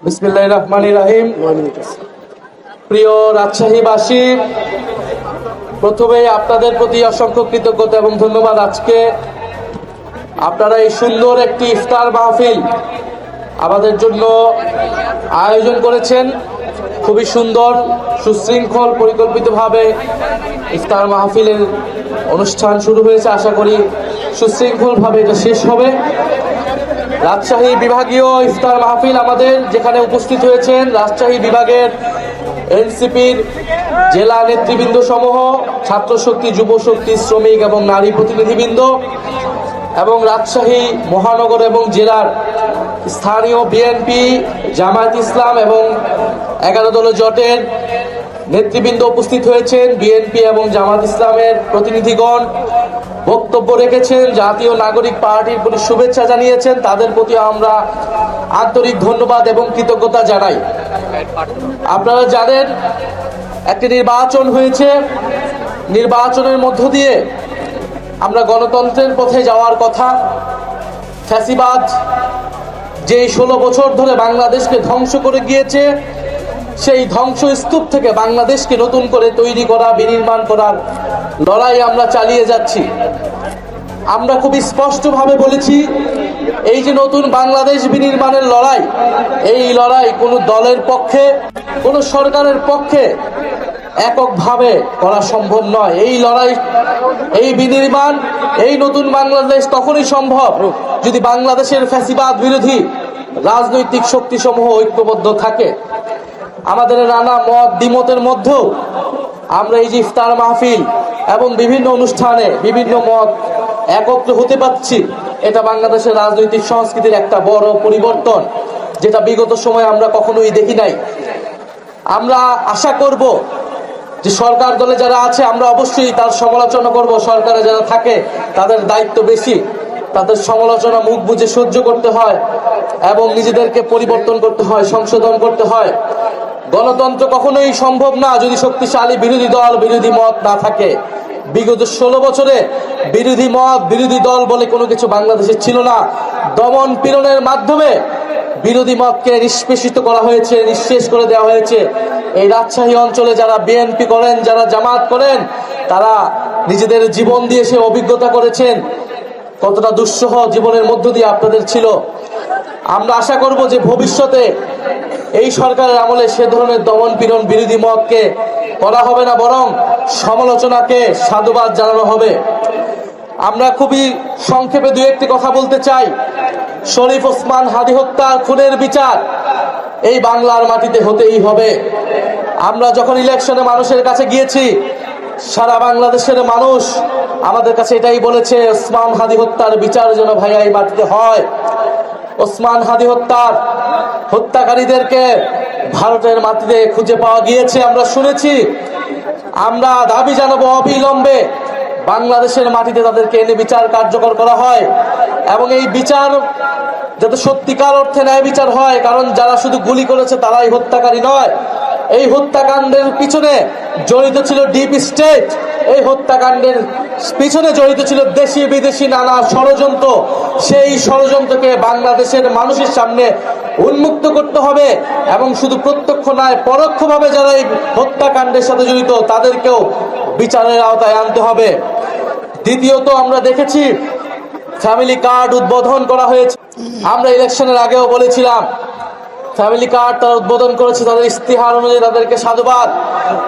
বিসমিল্লাহির রহমানির রহিম। প্রিয় রাজশাহীবাসী, প্রথমে আপনাদের প্রতি অসংখ্য কৃতজ্ঞতা এবং ধন্যবাদ। আজকে আপনারা এই সুন্দর একটি ইফতার মাহফিল আমাদের জন্য আয়োজন করেছেন। খুবই সুন্দর, সুশৃঙ্খল, পরিকল্পিতভাবে ইফতার মাহফিলের অনুষ্ঠান শুরু হয়েছে। আশা করি সুশৃঙ্খলভাবে এটা শেষ হবে। রাজশাহী বিভাগীয় ইফতার মাহফিল আমাদের যেখানে উপস্থিত হয়েছেন রাজশাহী বিভাগের এনসিপির জেলা নেতৃবৃন্দ সমূহ, ছাত্র শক্তি, যুব শক্তি, শ্রমিক এবং নারী প্রতিনিধিবৃন্দ এবং রাজশাহী মহানগর এবং জেলার স্থানীয় বিএনপি, জামায়াত ইসলাম এবং 11 দলীয় জোটের নেতৃবৃন্দ উপস্থিত হয়েছেন। বিএনপি এবং জামায়াত ইসলামের প্রতিনিধিগণ বক্তব্য রেখেছেন, জাতীয় নাগরিক পার্টির প্রতি শুভেচ্ছা জানিয়েছেন। তাদের প্রতি আমরা আন্তরিক ধন্যবাদ এবং কৃতজ্ঞতা জানাই। আপনারা জানেন একটি নির্বাচন হয়েছে, নির্বাচনের মধ্য দিয়ে আমরা গণতন্ত্রের পথে যাওয়ার কথা। ফ্যাসিবাদ যে 16 বছর ধরে বাংলাদেশকে ধ্বংস করে গিয়েছে, সেই ধ্বংসস্তূপ থেকে বাংলাদেশকে নতুন করে তৈরি করা, বিনির্মাণ করার লড়াই আমরা চালিয়ে যাচ্ছি। আমরা খুব স্পষ্টভাবে বলেছি, এই যে নতুন বাংলাদেশ বিনির্মাণের লড়াই, এই লড়াই কোনো দলের পক্ষে, কোনো সরকারের পক্ষে এককভাবে করা সম্ভব নয়। এই লড়াই, এই বিনির্মাণ, এই নতুন বাংলাদেশ তখনই সম্ভব যদি বাংলাদেশের ফ্যাসিবাদ বিরোধী রাজনৈতিক শক্তিসমূহ ঐক্যবদ্ধ থাকে। আমাদের নানা মত দ্বিমতের মধ্যেও আমরা এই যে ইফতার মাহফিল এবং বিভিন্ন অনুষ্ঠানে বিভিন্ন মত একত্র হতে পারছি, এটা বাংলাদেশের রাজনৈতিক সংস্কৃতির একটা বড় পরিবর্তন, যেটা বিগত সময়ে আমরা কখনোই দেখি নাই। আমরা আশা করব যে সরকার দলে যারা আছে আমরা অবশ্যই তার সমালোচনা করব। সরকারে যারা থাকে তাদের দায়িত্ব বেশি, তাদের সমালোচনা মুখ বুজে সহ্য করতে হয় এবং নিজেদেরকে পরিবর্তন করতে হয়, সংশোধন করতে হয়। গণতন্ত্র কখনোই সম্ভব না যদি শক্তিশালী বিরোধী দল, বিরোধী মত না থাকে। বিগত 16 বছরে বিরোধী মত, বিরোধী দল বলে কোনো কিছু বাংলাদেশে ছিল না। দমন পীড়নের মাধ্যমে বিরোধী মতকে নিষ্পেষিত করা হয়েছে, নিঃশেষ করে দেওয়া হয়েছে। এই রাজশাহী অঞ্চলে যারা বিএনপি করেন, যারা জামাত করেন, তারা নিজেদের জীবন দিয়ে সে অভিজ্ঞতা করেছেন কতটা দুঃসহ জীবনের মধ্য দিয়ে আপনাদের ছিল। আমরা আশা করব যে ভবিষ্যতে এই সরকারের আমলে সে ধরনের দমন পীড়ন, বিরোধী মতকে করা হবে না, বরং সমালোচনাকে সাধুবাদ জানানো হবে। আমরা খুবই সংক্ষেপে দুই একটি কথা বলতে চাই। শরীফ ওসমান হাদী হত্যার খুনের বিচার এই বাংলার মাটিতে হতেই হবে। আমরা যখন ইলেকশনে মানুষের কাছে গিয়েছি, সারা বাংলাদেশের মানুষ আমাদের কাছে এটাই বলেছে, ওসমান হাদী হত্যার বিচার যেন ভাইয়া এই মাটিতে হয়। ওসমান হাদী হত্যার হত্যাকারীদেরকে ভারতের মাটিতে খুঁজে পাওয়া গিয়েছে, আমরা শুনেছি। আমরা দাবি জানাবো অবিলম্বে বাংলাদেশের মাটিতে তাদেরকে এনে বিচার কার্যকর করা হয় এবং এই বিচার যাতে সত্যিকার অর্থে ন্যায় বিচার হয়। কারণ যারা শুধু গুলি করেছে তারাই হত্যাকারী নয়। এই হত্যাকাণ্ডের পিছনে জড়িত ছিল ডিপ স্টেট, এই হত্যাকাণ্ডের পিছনে জড়িত ছিল দেশি বিদেশি নানা ষড়যন্ত্র। সেই ষড়যন্ত্রকে বাংলাদেশের মানুষের সামনে উন্মুক্ত করতে হবে এবং শুধু প্রত্যক্ষ নয়, পরোক্ষভাবে যারা এই হত্যাকাণ্ডের সাথে জড়িত তাদেরকেও বিচারের আওতায় আনতে হবে। দ্বিতীয়ত, আমরা দেখেছি ফ্যামিলি কার্ড উদ্বোধন করা হয়েছে। আমরা ইলেকশনের আগেও বলেছিলাম ফ্যামিলি কার্ড তারা উদ্বোধন করেছে, তাদের ইস্তিহার অনুযায়ী তাদেরকে সাধুবাদ।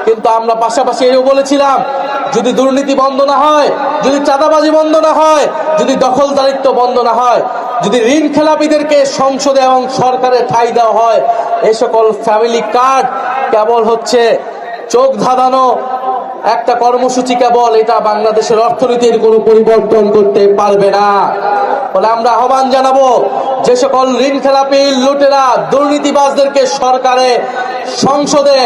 কিন্তু আমরা পাশাপাশি এও বলেছিলাম, যদি দুর্নীতি বন্ধ না হয়, যদি চাঁদাবাজি বন্ধ না হয়, যদি দখলদারিত্ব বন্ধ না হয়, যদি ঋণ খেলাপিদেরকে সংসদে এবং সরকারে ঠাঁই দেওয়া হয়, এই সকল ফ্যামিলি কার্ড কেবল হচ্ছে চোখ ধাঁধানো একটা কর্মসূচি, কেবল এটা বাংলাদেশের অর্থনীতির কোনো পরিবর্তন করতে পারবে না। বলে আমরা আহ্বান জানাবো, যে সকল ঋণ খেলাপি, লুটেরা, দুর্নীতিবাজদেরকে সরকারে, সংসদে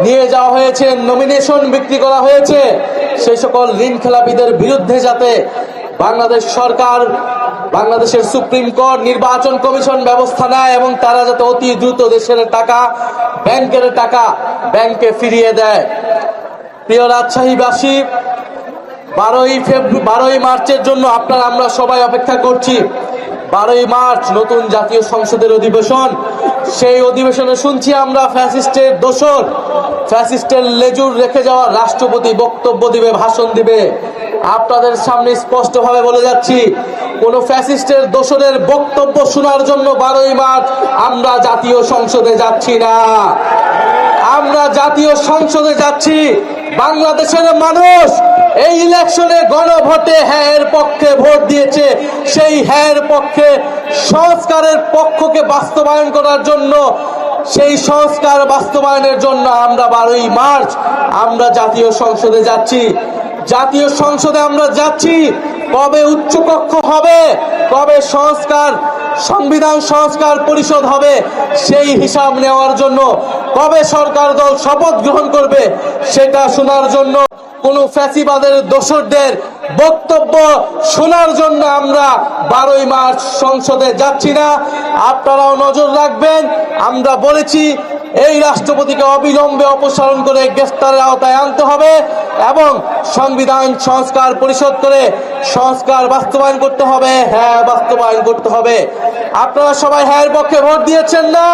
নিয়ে যাওয়া হয়েছে, নমিনেশন বিক্রি করা হয়েছে, সেই সকল ঋণ খেলাপিদের বিরুদ্ধে যাতে বাংলাদেশ সরকার, বাংলাদেশের সুপ্রিম কোর্ট, নির্বাচন কমিশন ব্যবস্থা নেয় এবং তারা যাতে অতি দ্রুত দেশের টাকা, ব্যাংকের টাকা ব্যাংকে ফিরিয়ে দেয়। প্রিয় রাজশাহীবাসী, 12ই মার্চের জন্য আমরা সবাই অপেক্ষা করছি। 12ই মার্চ নতুন জাতীয় সংসদের অধিবেশন। সেই অধিবেশনে শুনছি আমরা ফ্যাসিস্টের দোসর, ফ্যাসিস্টের লেজুর রেখে যাওয়া রাষ্ট্রপতি বক্তব্য দিবে, ভাষণ দিবে। আপনাদের সামনে স্পষ্টভাবে বলে যাচ্ছি, কোন ফ্যাসিস্টের দোসরের বক্তব্য শোনার জন্য 12ই মার্চ আমরা জাতীয় সংসদে যাচ্ছি না। আমরা জাতীয় সংসদে যাচ্ছি বাংলাদেশের মানুষ এই ইলেকশনে গণভোটে হ্যাঁ এর পক্ষে ভোট দিয়েছে, সেই হ্যাঁ এর পক্ষে সংস্কারের পক্ষকে বাস্তবায়ন করার জন্য, সেই সংস্কার বাস্তবায়নের জন্য আমরা 12ই মার্চ আমরা জাতীয় সংসদে যাচ্ছি। জাতীয় সংসদে আমরা যাচ্ছি কবে উচ্চকক্ষ হবে, কবে সংবিধান সংস্কার পরিষদ হবে সেই হিসাব নেওয়ার জন্য, কবে সরকার দল শপথ গ্রহণ করবে সেটা শোনার জন্য, কোন ফ্যাসিবাদের দোসরদের বক্তব্য শোনার জন্য আমরা 12ই মার্চ সংসদে যাচ্ছি না। আপনারাও নজর রাখবেন। আমরা বলেছি এই রাষ্ট্রপতিকে অবিলম্বে অপসারণ করে গ্রেফতারের আওতায় আনতে হবে এবং সংবিধান সংস্কার পরিষদ করে সংস্কার বাস্তবায়ন করতে হবে, হ্যাঁ বাস্তবায়ন করতে হবে। আপনারা সবাই হ্যাঁ এর পক্ষে ভোট দিয়েছেন না?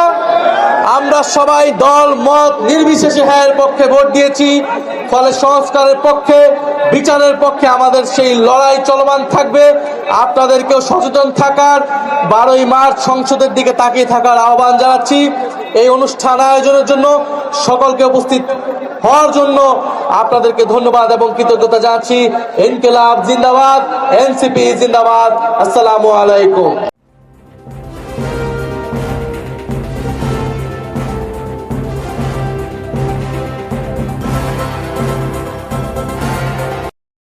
আমরা সবাই দল মত নির্বিশেষে হ্যাঁ এর পক্ষে ভোট দিয়েছি। ফলে সংস্কারের পক্ষে, বিচারের পক্ষে আমাদের সেই লড়াই চলমান থাকবে। আপনাদেরকেও সচেতন থাকার, 12ই মার্চ সংসদের দিকে তাকিয়ে থাকার আহ্বান জানাচ্ছি। এই অনুষ্ঠান আয়োজনের জন্য সকলকে উপস্থিত হওয়ার জন্য আপনাদেরকে ধন্যবাদ এবং কৃতজ্ঞতা জানাচ্ছি। ইনকিলাব জিন্দাবাদ, এনসিপি জিন্দাবাদ। আসসালামু আলাইকুম।